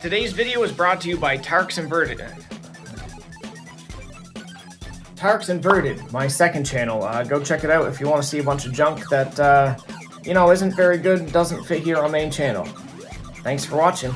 Today's video is brought to you by Tarks Inverted. Tarks Inverted, my second channel. Go check it out if you want to see a bunch of junk that, isn't very good, doesn't fit here on main channel. Thanks for watching.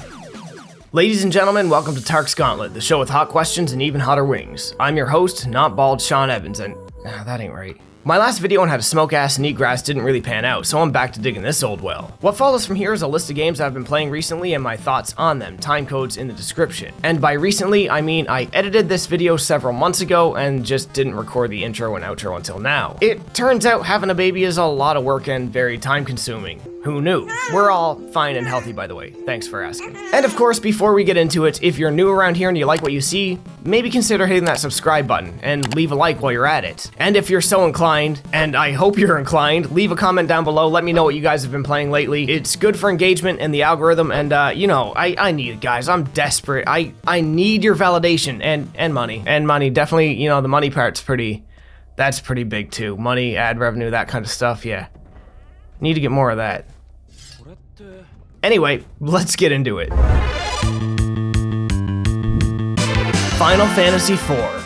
Ladies and gentlemen, welcome to Tarks Gauntlet, the show with hot questions and even hotter wings. I'm your host, not bald Sean Evans, and that ain't right. My last video on how to smoke ass and eat grass didn't really pan out, so I'm back to digging this old well. What follows from here is a list of games I've been playing recently and my thoughts on them, timecodes in the description. And by recently, I mean I edited this video several months ago and just didn't record the intro and outro until now. It turns out having a baby is a lot of work and very time consuming. Who knew? We're all fine and healthy, by the way. Thanks for asking. And of course, before we get into it, if you're new around here and you like what you see, maybe consider hitting that subscribe button and leave a like while you're at it. And if you're so inclined, and I hope you're inclined, leave a comment down below. Let me know what you guys have been playing lately. It's good for engagement and the algorithm, and I need it, guys. I'm desperate. I need your validation and money. And money, definitely, the money part's that's pretty big too. Money, ad revenue, that kind of stuff, yeah. Need to get more of that. Anyway, let's get into it. Final Fantasy IV.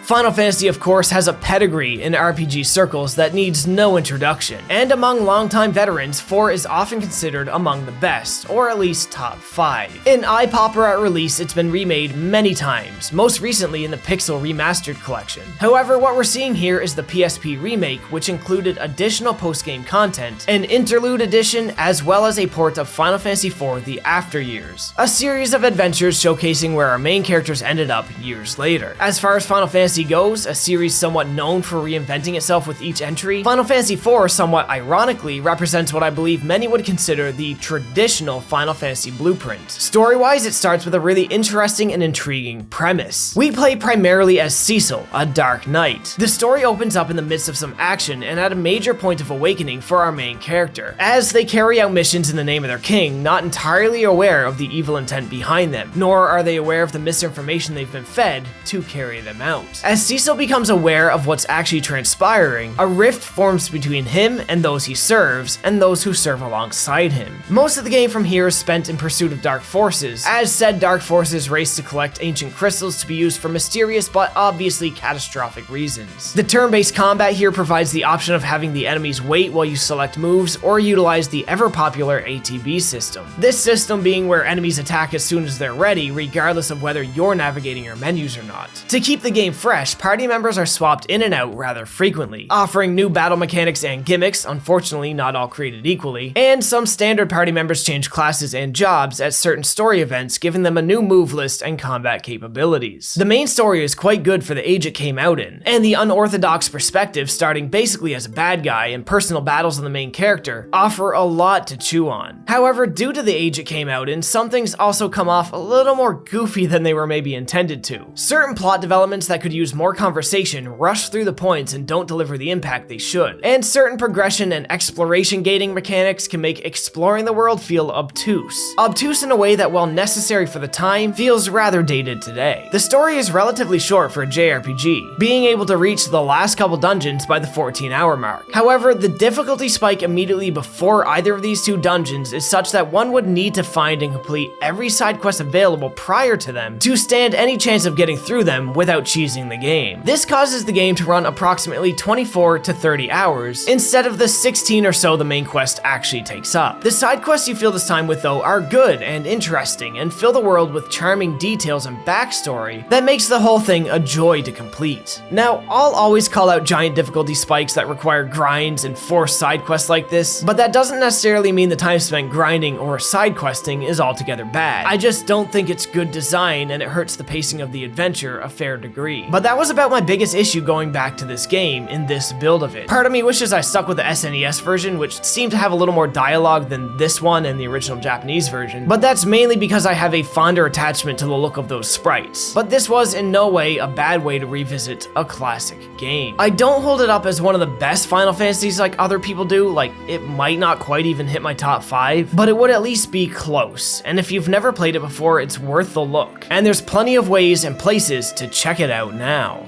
Final Fantasy, of course, has a pedigree in RPG circles that needs no introduction, and among longtime veterans, 4 is often considered among the best, or at least top 5. In eye-popper at release, it's been remade many times, most recently in the Pixel Remastered collection. However, what we're seeing here is the PSP remake, which included additional post-game content, an interlude edition, as well as a port of Final Fantasy IV The After Years, a series of adventures showcasing where our main characters ended up years later. As far as Final Fantasy goes, a series somewhat known for reinventing itself with each entry, Final Fantasy IV somewhat ironically represents what I believe many would consider the traditional Final Fantasy blueprint. Story-wise, it starts with a really interesting and intriguing premise. We play primarily as Cecil, a Dark Knight. The story opens up in the midst of some action and at a major point of awakening for our main character, as they carry out missions in the name of their king, not entirely aware of the evil intent behind them, nor are they aware of the misinformation they've been fed to carry them out. As Cecil becomes aware of what's actually transpiring, a rift forms between him and those he serves, and those who serve alongside him. Most of the game from here is spent in pursuit of dark forces, as said dark forces race to collect ancient crystals to be used for mysterious but obviously catastrophic reasons. The turn-based combat here provides the option of having the enemies wait while you select moves, or utilize the ever-popular ATB system. This system being where enemies attack as soon as they're ready, regardless of whether you're navigating your menus or not. To keep the game fresh, party members are swapped in and out rather frequently, offering new battle mechanics and gimmicks, unfortunately not all created equally, and some standard party members change classes and jobs at certain story events, giving them a new move list and combat capabilities. The main story is quite good for the age it came out in, and the unorthodox perspective, starting basically as a bad guy and personal battles on the main character, offer a lot to chew on. However, due to the age it came out in, some things also come off a little more goofy than they were maybe intended to. Certain plot developments that could use more conversation rush through the points and don't deliver the impact they should. And certain progression and exploration gating mechanics can make exploring the world feel obtuse. Obtuse in a way that, while necessary for the time, feels rather dated today. The story is relatively short for a JRPG, being able to reach the last couple dungeons by the 14-hour mark. However, the difficulty spike immediately before either of these two dungeons is such that one would need to find and complete every side quest available prior to them to stand any chance of getting through them without cheesing the game. This causes the game to run approximately 24 to 30 hours, instead of the 16 or so the main quest actually takes up. The side quests you fill this time with, though, are good and interesting, and fill the world with charming details and backstory that makes the whole thing a joy to complete. Now, I'll always call out giant difficulty spikes that require grinds and forced side quests like this, but that doesn't necessarily mean the time spent grinding or side questing is altogether bad. I just don't think it's good design, and it hurts the pacing of the adventure a fair degree. But that was about my biggest issue going back to this game in this build of it. Part of me wishes I stuck with the SNES version, which seemed to have a little more dialogue than this one and the original Japanese version, but that's mainly because I have a fonder attachment to the look of those sprites. But this was in no way a bad way to revisit a classic game. I don't hold it up as one of the best Final Fantasies like other people do, like it might not quite even hit my top 5, but it would at least be close, and if you've never played it before, it's worth the look. And there's plenty of ways and places to check it out now.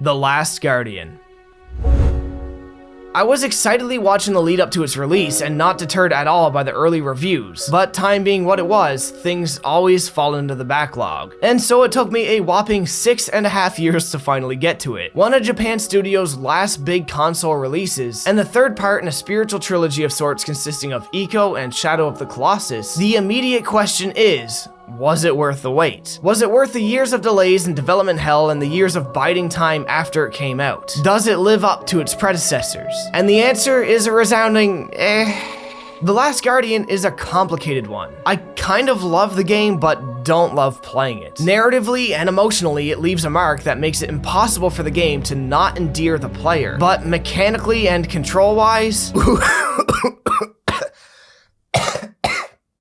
The Last Guardian. I was excitedly watching the lead up to its release and not deterred at all by the early reviews, but time being what it was, things always fall into the backlog. And so it took me a whopping 6.5 years to finally get to it. One of Japan Studio's last big console releases, and the third part in a spiritual trilogy of sorts consisting of Eco and Shadow of the Colossus. The immediate question is, was it worth the wait? Was it worth the years of delays and development hell and the years of biding time after it came out? Does it live up to its predecessors? And the answer is a resounding The Last Guardian is a complicated one. I kind of love the game, but don't love playing it. Narratively and emotionally, it leaves a mark that makes it impossible for the game to not endear the player. But mechanically and control-wise,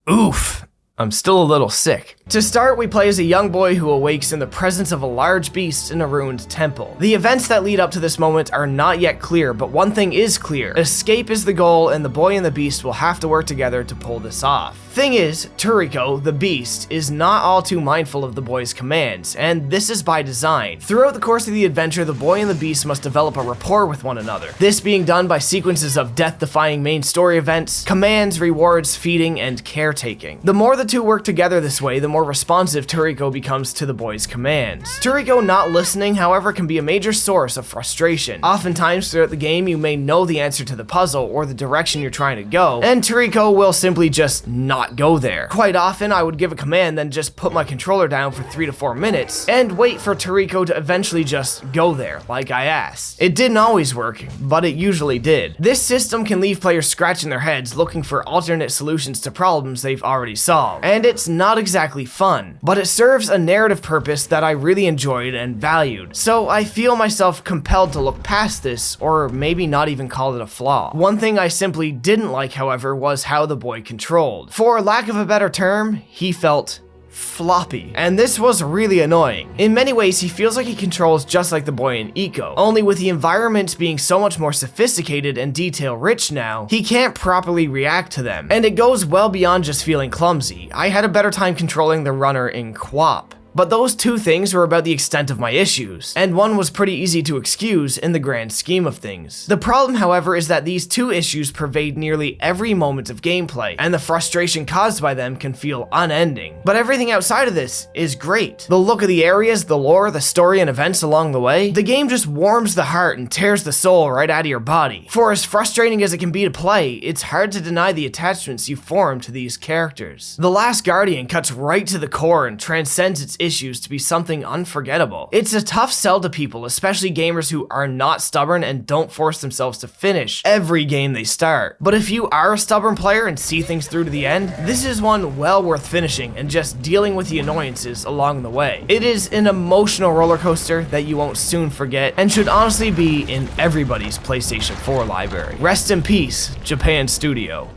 oof. I'm still a little sick. To start, we play as a young boy who awakes in the presence of a large beast in a ruined temple. The events that lead up to this moment are not yet clear, but one thing is clear. Escape is the goal, and the boy and the beast will have to work together to pull this off. Thing is, Toriko, the beast, is not all too mindful of the boy's commands, and this is by design. Throughout the course of the adventure, the boy and the beast must develop a rapport with one another. This being done by sequences of death-defying main story events, commands, rewards, feeding, and caretaking. The more the two work together this way, the more responsive Toriko becomes to the boy's commands. Toriko not listening, however, can be a major source of frustration. Oftentimes throughout the game, you may know the answer to the puzzle or the direction you're trying to go, and Toriko will simply just not go there. Quite often, I would give a command, then just put my controller down for 3 to 4 minutes, and wait for Toriko to eventually just go there, like I asked. It didn't always work, but it usually did. This system can leave players scratching their heads looking for alternate solutions to problems they've already solved. And it's not exactly fun, but it serves a narrative purpose that I really enjoyed and valued. So I feel myself compelled to look past this, or maybe not even call it a flaw. One thing I simply didn't like, however, was how the boy controlled. For lack of a better term, he felt floppy, and this was really annoying. In many ways, he feels like he controls just like the boy in Eco, only with the environments being so much more sophisticated and detail-rich now, he can't properly react to them. And it goes well beyond just feeling clumsy. I had a better time controlling the runner in QWOP. But those two things were about the extent of my issues, and one was pretty easy to excuse in the grand scheme of things. The problem, however, is that these two issues pervade nearly every moment of gameplay, and the frustration caused by them can feel unending. But everything outside of this is great. The look of the areas, the lore, the story, and events along the way, the game just warms the heart and tears the soul right out of your body. For as frustrating as it can be to play, it's hard to deny the attachments you form to these characters. The Last Guardian cuts right to the core and transcends its issues to be something unforgettable. It's a tough sell to people, especially gamers who are not stubborn and don't force themselves to finish every game they start. But if you are a stubborn player and see things through to the end, this is one well worth finishing and just dealing with the annoyances along the way. It is an emotional roller coaster that you won't soon forget and should honestly be in everybody's PlayStation 4 library. Rest in peace, Japan Studio.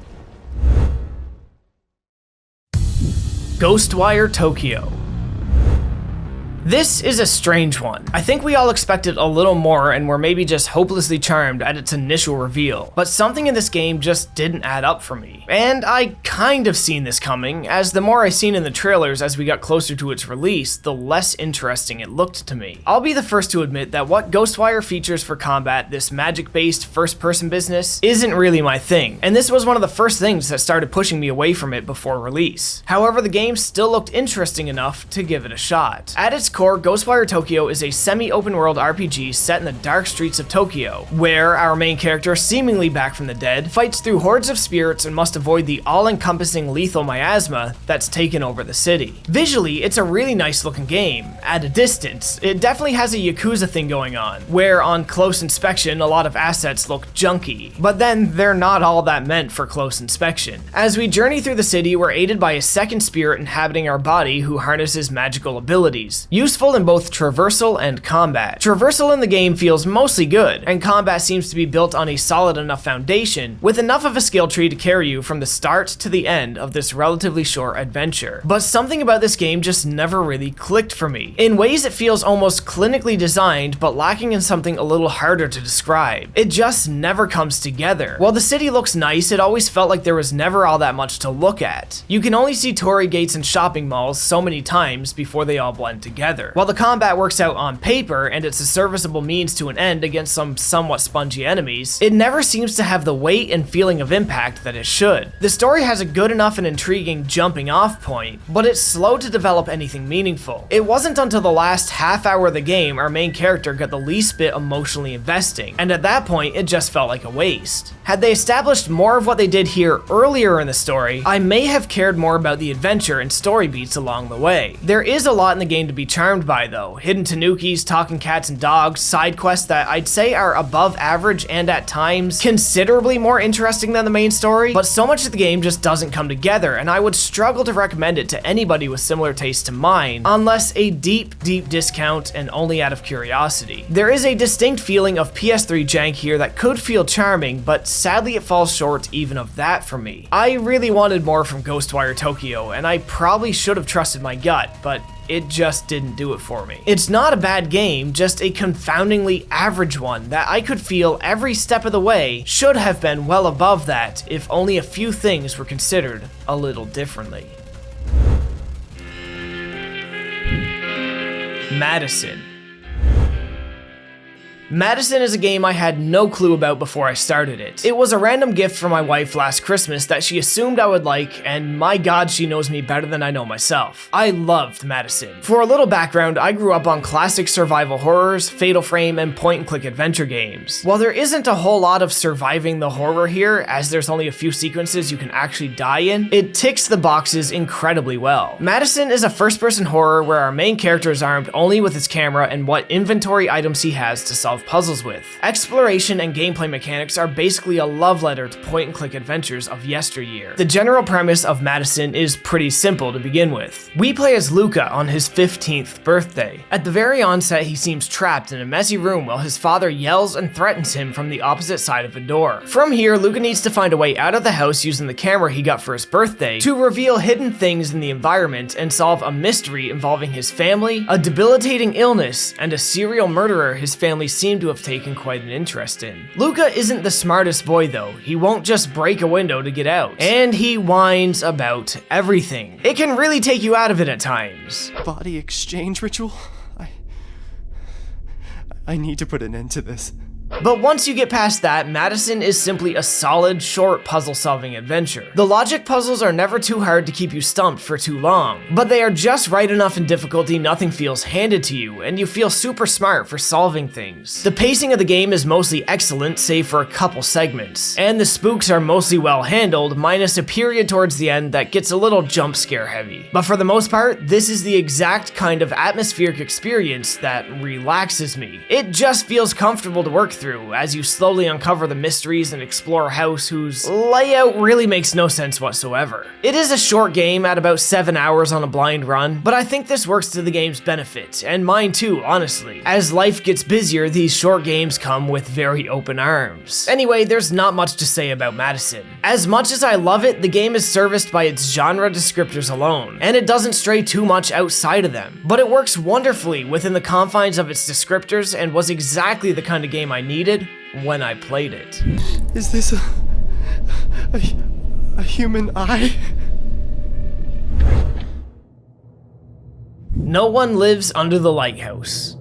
Ghostwire Tokyo. This is a strange one. I think we all expected a little more and were maybe just hopelessly charmed at its initial reveal, but something in this game just didn't add up for me. And I kind of seen this coming, as the more I seen in the trailers as we got closer to its release, the less interesting it looked to me. I'll be the first to admit that what Ghostwire features for combat, this magic-based first-person business, isn't really my thing, and this was one of the first things that started pushing me away from it before release. However, the game still looked interesting enough to give it a shot. At its core, Ghostwire Tokyo is a semi-open world RPG set in the dark streets of Tokyo, where our main character, seemingly back from the dead, fights through hordes of spirits and must avoid the all-encompassing lethal miasma that's taken over the city. Visually, it's a really nice looking game. At a distance, it definitely has a Yakuza thing going on, where on close inspection, a lot of assets look junky, but then they're not all that meant for close inspection. As we journey through the city, we're aided by a second spirit inhabiting our body who harnesses magical abilities, useful in both traversal and combat. Traversal in the game feels mostly good, and combat seems to be built on a solid enough foundation, with enough of a skill tree to carry you from the start to the end of this relatively short adventure. But something about this game just never really clicked for me. In ways it feels almost clinically designed, but lacking in something a little harder to describe. It just never comes together. While the city looks nice, it always felt like there was never all that much to look at. You can only see torii gates and shopping malls so many times before they all blend together. together. While the combat works out on paper and it's a serviceable means to an end against some somewhat spongy enemies, it never seems to have the weight and feeling of impact that it should. The story has a good enough and intriguing jumping off point, but it's slow to develop anything meaningful. It wasn't until the last half hour of the game our main character got the least bit emotionally investing, and at that point it just felt like a waste. Had they established more of what they did here earlier in the story, I may have cared more about the adventure and story beats along the way. There is a lot in the game to be charmed by though. Hidden tanukis, talking cats and dogs, side quests that I'd say are above average and at times considerably more interesting than the main story, but so much of the game just doesn't come together, and I would struggle to recommend it to anybody with similar tastes to mine, unless a deep discount and only out of curiosity. There is a distinct feeling of PS3 jank here that could feel charming, but sadly it falls short even of that for me. I really wanted more from Ghostwire Tokyo, and I probably should have trusted my gut, but it just didn't do it for me. It's not a bad game, just a confoundingly average one that I could feel every step of the way should have been well above that if only a few things were considered a little differently. MADiSON. MADiSON is a game I had no clue about before I started it. It was a random gift from my wife last Christmas that she assumed I would like, and my god, she knows me better than I know myself. I loved MADiSON. For a little background, I grew up on classic survival horrors, Fatal Frame, and point-and-click adventure games. While there isn't a whole lot of surviving the horror here, as there's only a few sequences you can actually die in, it ticks the boxes incredibly well. MADiSON is a first-person horror where our main character is armed only with his camera and what inventory items he has to solve puzzles with. Exploration and gameplay mechanics are basically a love letter to point-and-click adventures of yesteryear. The general premise of MADiSON is pretty simple to begin with. We play as Luca on his 15th birthday. At the very onset, he seems trapped in a messy room while his father yells and threatens him from the opposite side of a door. From here, Luca needs to find a way out of the house using the camera he got for his birthday to reveal hidden things in the environment and solve a mystery involving his family, a debilitating illness, and a serial murderer his family seem to have taken quite an interest in. Luca isn't the smartest boy though. He won't just break a window to get out. And he whines about everything. It can really take you out of it at times. Body exchange ritual? I need to put an end to this. But once you get past that, MADiSON is simply a solid, short puzzle-solving adventure. The logic puzzles are never too hard to keep you stumped for too long, but they are just right enough in difficulty nothing feels handed to you, and you feel super smart for solving things. The pacing of the game is mostly excellent, save for a couple segments, and the spooks are mostly well handled, minus a period towards the end that gets a little jump scare heavy. But for the most part, this is the exact kind of atmospheric experience that relaxes me. It just feels comfortable to work through as you slowly uncover the mysteries and explore a house whose layout really makes no sense whatsoever. It is a short game at about 7 hours on a blind run, but I think this works to the game's benefit, and mine too, honestly. As life gets busier, these short games come with very open arms. Anyway, there's not much to say about MADiSON. As much as I love it, the game is serviced by its genre descriptors alone, and it doesn't stray too much outside of them. But it works wonderfully within the confines of its descriptors and was exactly the kind of game I needed when I played it. Is this a human eye? No one lives under the lighthouse.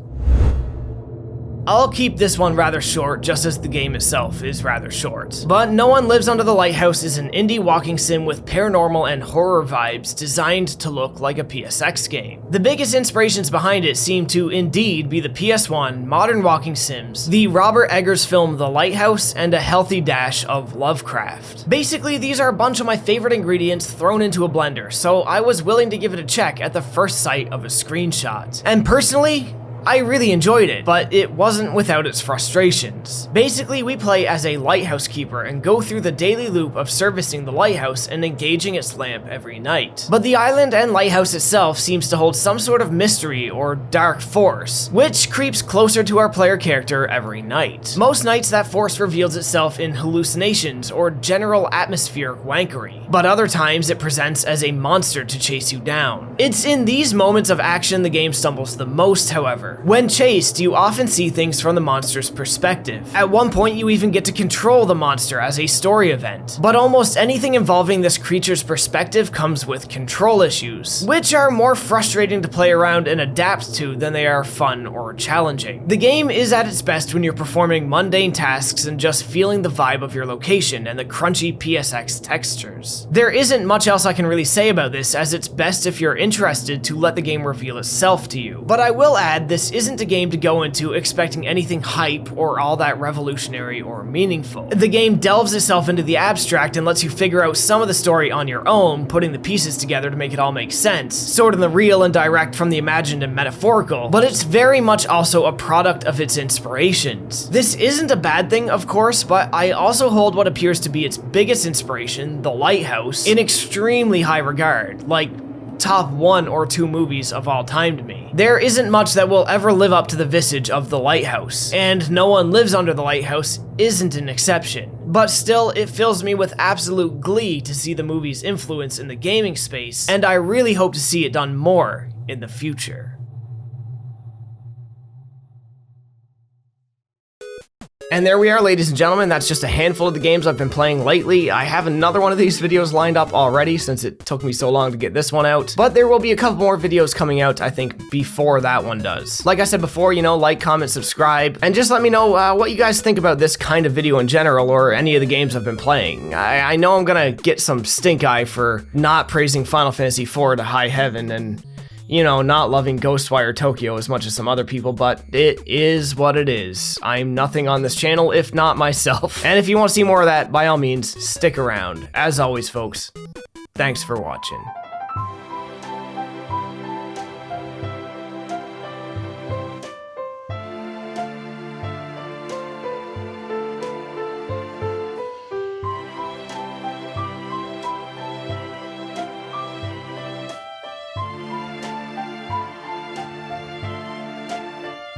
I'll keep this one rather short, just as the game itself is rather short. But No One Lives Under the Lighthouse is an indie walking sim with paranormal and horror vibes designed to look like a PSX game. The biggest inspirations behind it seem to indeed be the PS1, modern walking sims, the Robert Eggers film The Lighthouse, and a healthy dash of Lovecraft. Basically, these are a bunch of my favorite ingredients thrown into a blender, so I was willing to give it a check at the first sight of a screenshot. And personally, I really enjoyed it, but it wasn't without its frustrations. Basically, we play as a lighthouse keeper and go through the daily loop of servicing the lighthouse and engaging its lamp every night. But the island and lighthouse itself seems to hold some sort of mystery or dark force, which creeps closer to our player character every night. Most nights that force reveals itself in hallucinations or general atmospheric wankery, but other times it presents as a monster to chase you down. It's in these moments of action the game stumbles the most, however, however. When chased, you often see things from the monster's perspective. At one point, you even get to control the monster as a story event. But almost anything involving this creature's perspective comes with control issues, which are more frustrating to play around and adapt to than they are fun or challenging. The game is at its best when you're performing mundane tasks and just feeling the vibe of your location and the crunchy PSX textures. There isn't much else I can really say about this, as it's best if you're interested to let the game reveal itself to you. But I will add, this isn't a game to go into expecting anything hype or all that revolutionary or meaningful. The game delves itself into the abstract and lets you figure out some of the story on your own, putting the pieces together to make it all make sense, sort of the real and direct from the imagined and metaphorical, but it's very much also a product of its inspirations. This isn't a bad thing, of course, but I also hold what appears to be its biggest inspiration, the Lighthouse, in extremely high regard, like top 1 or 2 movies of all time to me. There isn't much that will ever live up to the visage of the Lighthouse, and No One Lives Under the Lighthouse isn't an exception. But still, it fills me with absolute glee to see the movie's influence in the gaming space, and I really hope to see it done more in the future. And there we are, ladies and gentlemen, that's just a handful of the games I've been playing lately. I have another one of these videos lined up already since it took me so long to get this one out, but there will be a couple more videos coming out, I think, before that one does. Like I said before, you know, like, comment, subscribe, and just let me know what you guys think about this kind of video in general, or any of the games I've been playing. I know I'm gonna get some stink eye for not praising Final Fantasy IV to high heaven, and you know, not loving Ghostwire Tokyo as much as some other people, but it is what it is. I'm nothing on this channel if not myself. And if you want to see more of that, by all means, stick around. As always, folks, thanks for watching.